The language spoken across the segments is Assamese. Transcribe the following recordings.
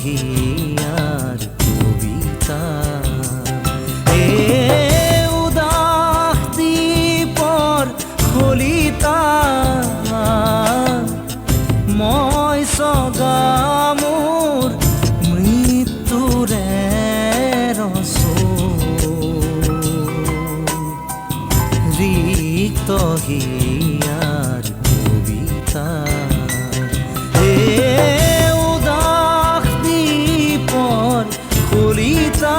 হিয়াৰ কবিতা উদাস দ্বীপৰ খলিতা মই চগা মোৰ মৃত্যুৰে ৰচো ৰিক্ত হিয়াৰ কবিতা উদাস দ্বীপৰ খলিতা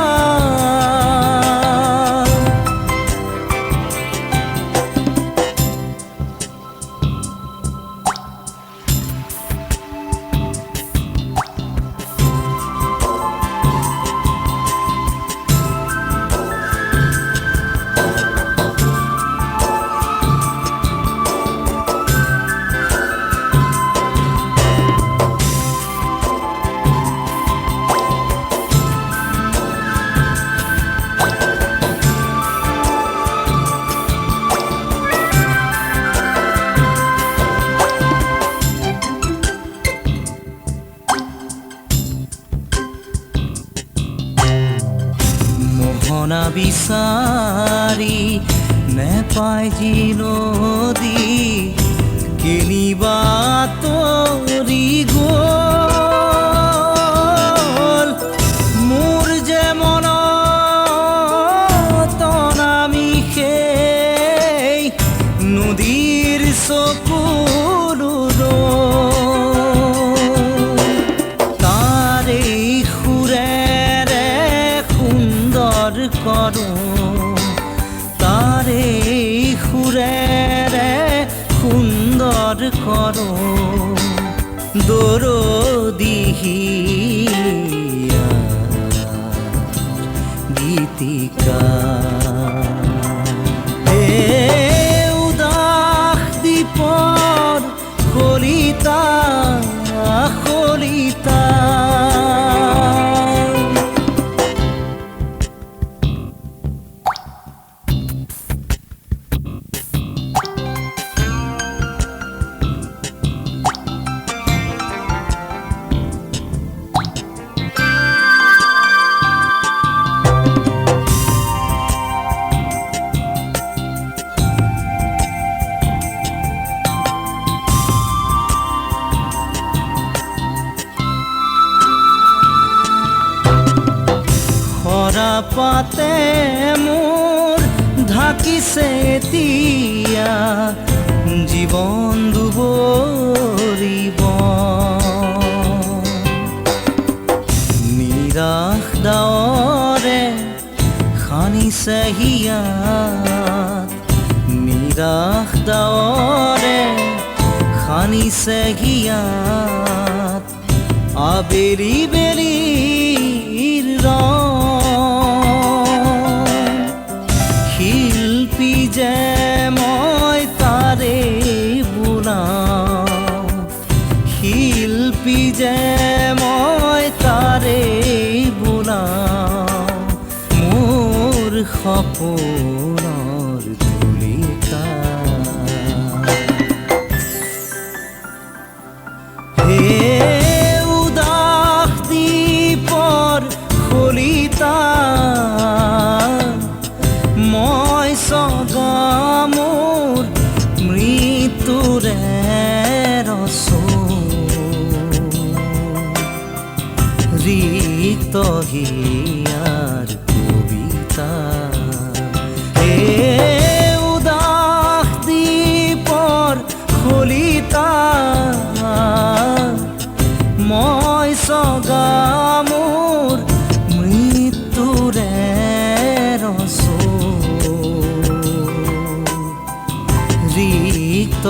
মোহনা বিচাৰি নেপায় যি নদী কেনিবা তৰি গ'ল মোৰ যে মনত নামি সেই নদীৰ চকুৰ তাৰে সুৰেৰে সুন্দৰ কৰোঁ তাৰে সুৰেৰে সুন্দৰ কৰোঁ দৰদী গীতিকা উদাস দ্বীপৰ খলিতা খলিতা পাতে মোৰ ঢাকিছে এতিয়া জীৱন দুবৰিব নিৰাশ ডাৱৰে সানিছে হিয়াত নিৰাশ ডাৱৰে সানিছে হিয়াত আবেলি বেলিৰ শিল্পী যে মই তাৰে বোলাওঁ শিল্পী যে মই তাৰে বোলাওঁ মোৰ সপোনৰ তুলিকা উদাস দ্বীপৰ খলিতা মই চগা মোৰ মৃত্যুৰে ৰচো ৰিক্ত হিয়াৰ কবিতা উদাস দ্বীপৰ খলিতা মই চগা মোৰ মৃত্যুৰে ৰচো ৰিক্ত